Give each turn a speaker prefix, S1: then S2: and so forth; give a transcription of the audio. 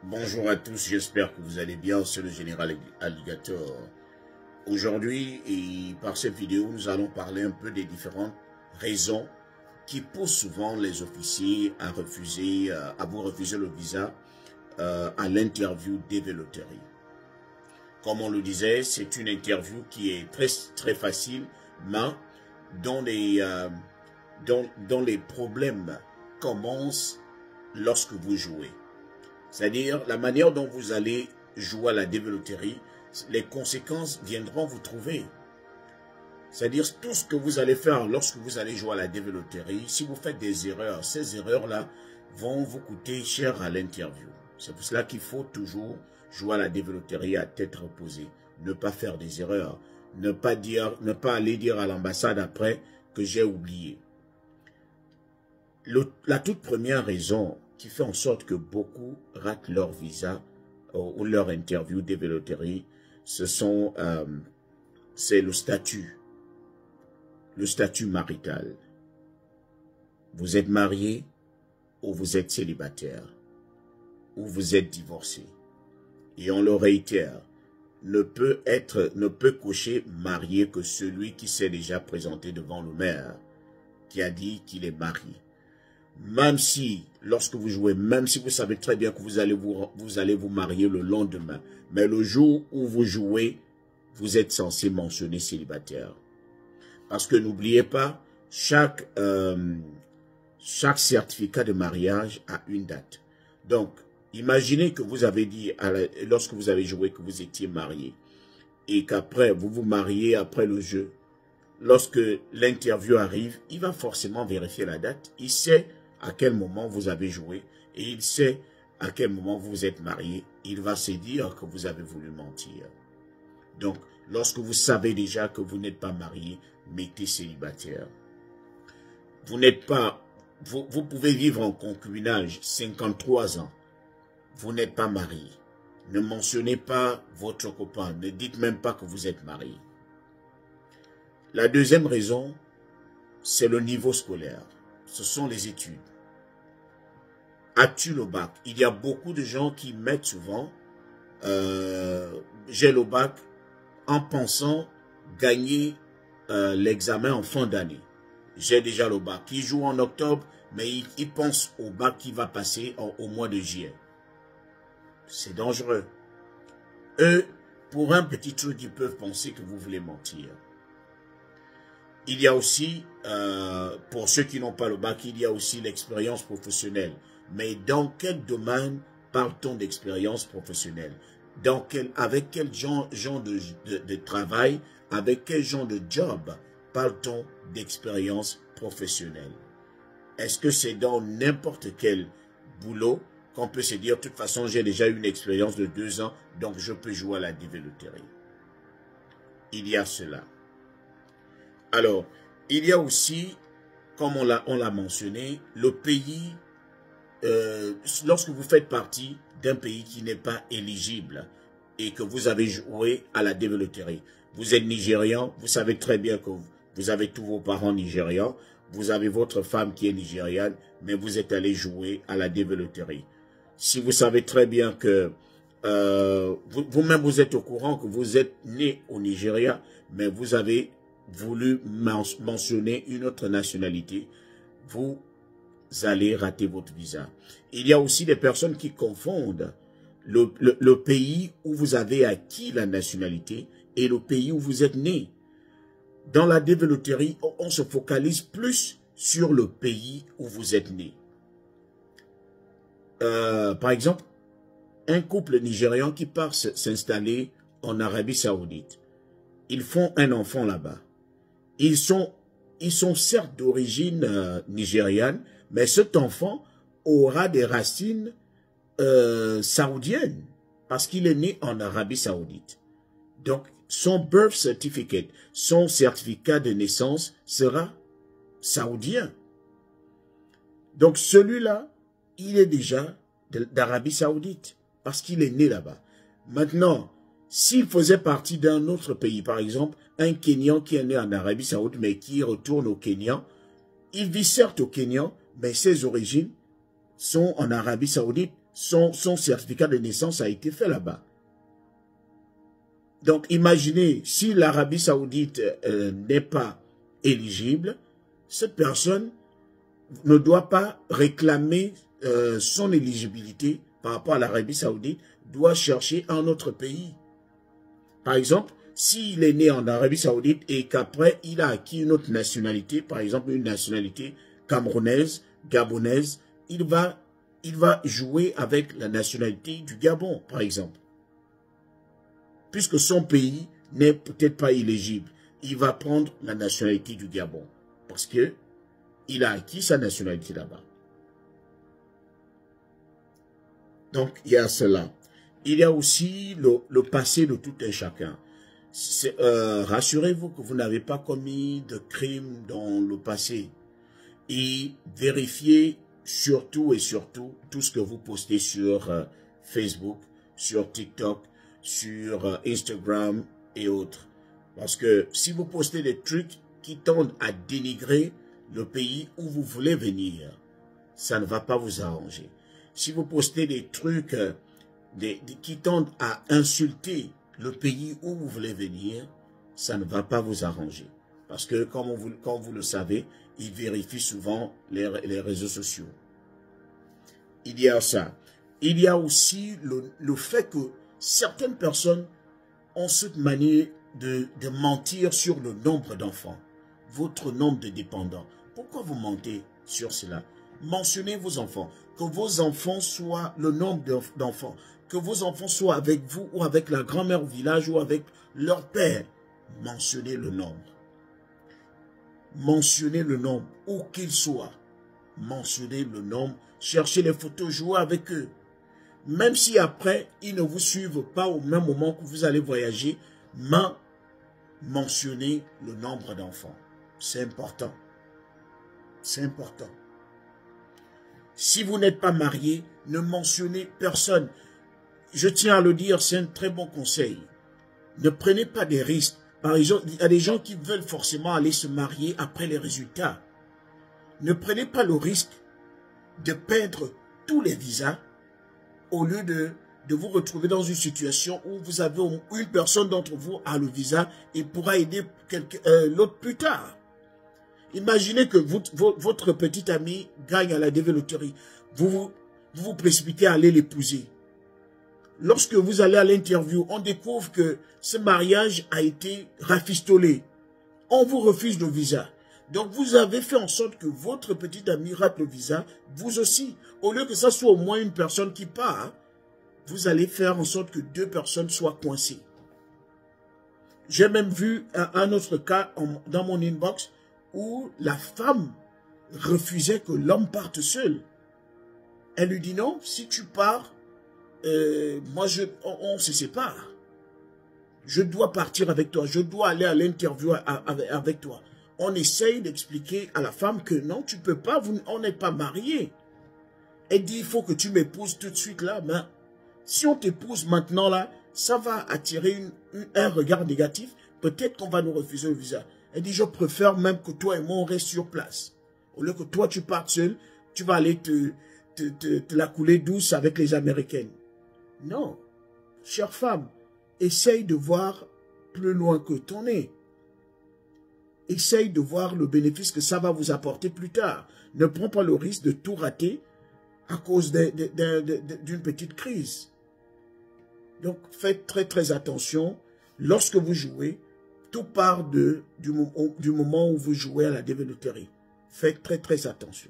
S1: Bonjour à tous, j'espère que vous allez bien, c'est le général Alligator. Aujourd'hui, et par cette vidéo, nous allons parler un peu des différentes raisons qui poussent souvent les officiers à vous refuser le visa à l'interview DV Lottery. Comme on le disait, c'est une interview qui est très facile, mais dont les problèmes commencent lorsque vous jouez. C'est-à-dire, la manière dont vous allez jouer à la DV Lottery, les conséquences viendront vous trouver. C'est-à-dire, tout ce que vous allez faire lorsque vous allez jouer à la DV Lottery, si vous faites des erreurs, ces erreurs-là vont vous coûter cher à l'interview. C'est pour cela qu'il faut toujours jouer à la DV Lottery à tête reposée. Ne pas faire des erreurs. Ne pas aller dire à l'ambassade après que j'ai oublié. La toute première raison qui fait en sorte que beaucoup ratent leur visa ou leur interview DV Lottery, c'est le statut marital. Vous êtes marié ou vous êtes célibataire ou vous êtes divorcé. Et on le réitère, ne peut cocher marié que celui qui s'est déjà présenté devant le maire, qui a dit qu'il est marié. Même si, lorsque vous jouez, même si vous savez très bien que vous allez vous marier le lendemain, mais le jour où vous jouez, vous êtes censé mentionner célibataire. Parce que n'oubliez pas, chaque certificat de mariage a une date. Donc, imaginez que vous avez dit, lorsque vous avez joué, que vous étiez marié, et qu'après, vous vous mariez après le jeu. Lorsque l'interview arrive, il va forcément vérifier la date. Il sait à quel moment vous avez joué et il sait à quel moment vous êtes marié. Il va se dire que vous avez voulu mentir. Donc, lorsque vous savez déjà que vous n'êtes pas marié, mettez célibataire. Vous pouvez vivre en concubinage 53 ans. Vous n'êtes pas marié. Ne mentionnez pas votre copain. Ne dites même pas que vous êtes marié. La deuxième raison, c'est le niveau scolaire. Ce sont les études. As-tu le bac? Il y a beaucoup de gens qui mettent souvent j'ai le bac en pensant gagner l'examen en fin d'année. J'ai déjà le bac. Ils jouent en octobre, mais ils pensent au bac qui va passer au mois de juillet. C'est dangereux. Eux, pour un petit truc, ils peuvent penser que vous voulez mentir. Il y a aussi, pour ceux qui n'ont pas le bac, il y a aussi l'expérience professionnelle. Mais dans quel domaine parle-t-on d'expérience professionnelle? Avec quel genre de travail, avec quel genre de job parle-t-on d'expérience professionnelle? Est-ce que c'est dans n'importe quel boulot qu'on peut se dire, de toute façon, j'ai déjà une expérience de 2 ans, donc je peux jouer à la DV Lottery? Il y a cela. Alors, il y a aussi, comme on l'a mentionné, le pays, lorsque vous faites partie d'un pays qui n'est pas éligible et que vous avez joué à la DV Lottery. Vous êtes nigérian, vous savez très bien que vous avez tous vos parents nigérians, vous avez votre femme qui est nigériane, mais vous êtes allé jouer à la DV Lottery. Si vous savez très bien que vous-même vous êtes au courant que vous êtes né au Nigeria, mais vous avez voulu mentionner une autre nationalité, vous allez rater votre visa. Il y a aussi des personnes qui confondent le pays où vous avez acquis la nationalité et le pays où vous êtes né. Dans la DV Lottery, on se focalise plus sur le pays où vous êtes né. Par exemple, un couple nigérian qui part s'installer en Arabie Saoudite. Ils font un enfant là-bas. Ils sont certes d'origine nigériane, mais cet enfant aura des racines saoudiennes parce qu'il est né en Arabie Saoudite. Donc, son birth certificate, son certificat de naissance sera saoudien. Donc, celui-là, il est déjà d'Arabie Saoudite parce qu'il est né là-bas. Maintenant, s'il faisait partie d'un autre pays, par exemple, un Kenyan qui est né en Arabie Saoudite, mais qui retourne au Kenya, il vit certes au Kenya, mais ses origines sont en Arabie Saoudite. son certificat de naissance a été fait là-bas. Donc, imaginez, si l'Arabie Saoudite n'est pas éligible, cette personne ne doit pas réclamer son éligibilité par rapport à l'Arabie Saoudite, doit chercher un autre pays. Par exemple, s'il est né en Arabie Saoudite et qu'après il a acquis une autre nationalité, par exemple une nationalité camerounaise, gabonaise, il va jouer avec la nationalité du Gabon, par exemple. Puisque son pays n'est peut-être pas éligible, il va prendre la nationalité du Gabon. Parce que il a acquis sa nationalité là-bas. Donc, il y a cela. Il y a aussi le passé de tout un chacun. Rassurez-vous que vous n'avez pas commis de crime dans le passé. Et vérifiez surtout et surtout tout ce que vous postez sur Facebook, sur TikTok, sur Instagram et autres. Parce que si vous postez des trucs qui tendent à dénigrer le pays où vous voulez venir, ça ne va pas vous arranger. Si vous postez des trucs qui tendent à insulter le pays où vous voulez venir, ça ne va pas vous arranger. Parce que, comme vous le savez, ils vérifient souvent les réseaux sociaux. Il y a ça. Il y a aussi le fait que certaines personnes ont cette manière de mentir sur le nombre d'enfants, votre nombre de dépendants. Pourquoi vous mentez sur cela? Mentionnez vos enfants, que vos enfants soient le nombre d'enfants, que vos enfants soient avec vous ou avec la grand-mère au village ou avec leur père. Mentionnez le nombre. Mentionnez le nombre, où qu'il soit. Mentionnez le nombre, cherchez les photos, jouez avec eux. Même si après, ils ne vous suivent pas au même moment que vous allez voyager, mais mentionnez le nombre d'enfants. C'est important. C'est important. Si vous n'êtes pas marié, ne mentionnez personne. Je tiens à le dire, c'est un très bon conseil. Ne prenez pas des risques. Par exemple, il y a des gens qui veulent forcément aller se marier après les résultats. Ne prenez pas le risque de perdre tous les visas au lieu de vous retrouver dans une situation où vous avez une personne d'entre vous a le visa et pourra aider l'autre plus tard. Imaginez que votre petite amie gagne à la développerie. Vous vous précipitez à aller l'épouser. Lorsque vous allez à l'interview, on découvre que ce mariage a été rafistolé. On vous refuse le visa. Donc vous avez fait en sorte que votre petite amie rate le visa, vous aussi. Au lieu que ça soit au moins une personne qui part, vous allez faire en sorte que deux personnes soient coincées. J'ai même vu un autre cas dans mon inbox où la femme refusait que l'homme parte seul. Elle lui dit non, si tu pars, on se sépare. Je dois partir avec toi, je dois aller à l'interview avec toi. On essaye d'expliquer à la femme que non, tu peux pas, on n'est pas mariés. Elle dit, il faut que tu m'épouses tout de suite là, mais si on t'épouse maintenant là, ça va attirer un regard négatif, peut-être qu'on va nous refuser le visa. Elle dit, je préfère même que toi et moi on reste sur place. Au lieu que toi tu partes seul, tu vas aller te la couler douce avec les Américaines. Non, chère femme, essaye de voir plus loin que ton nez. Essaye de voir le bénéfice que ça va vous apporter plus tard. Ne prends pas le risque de tout rater à cause d'une petite crise. Donc, faites très très attention. Lorsque vous jouez, tout part du moment où vous jouez à la développerie. Faites très très attention.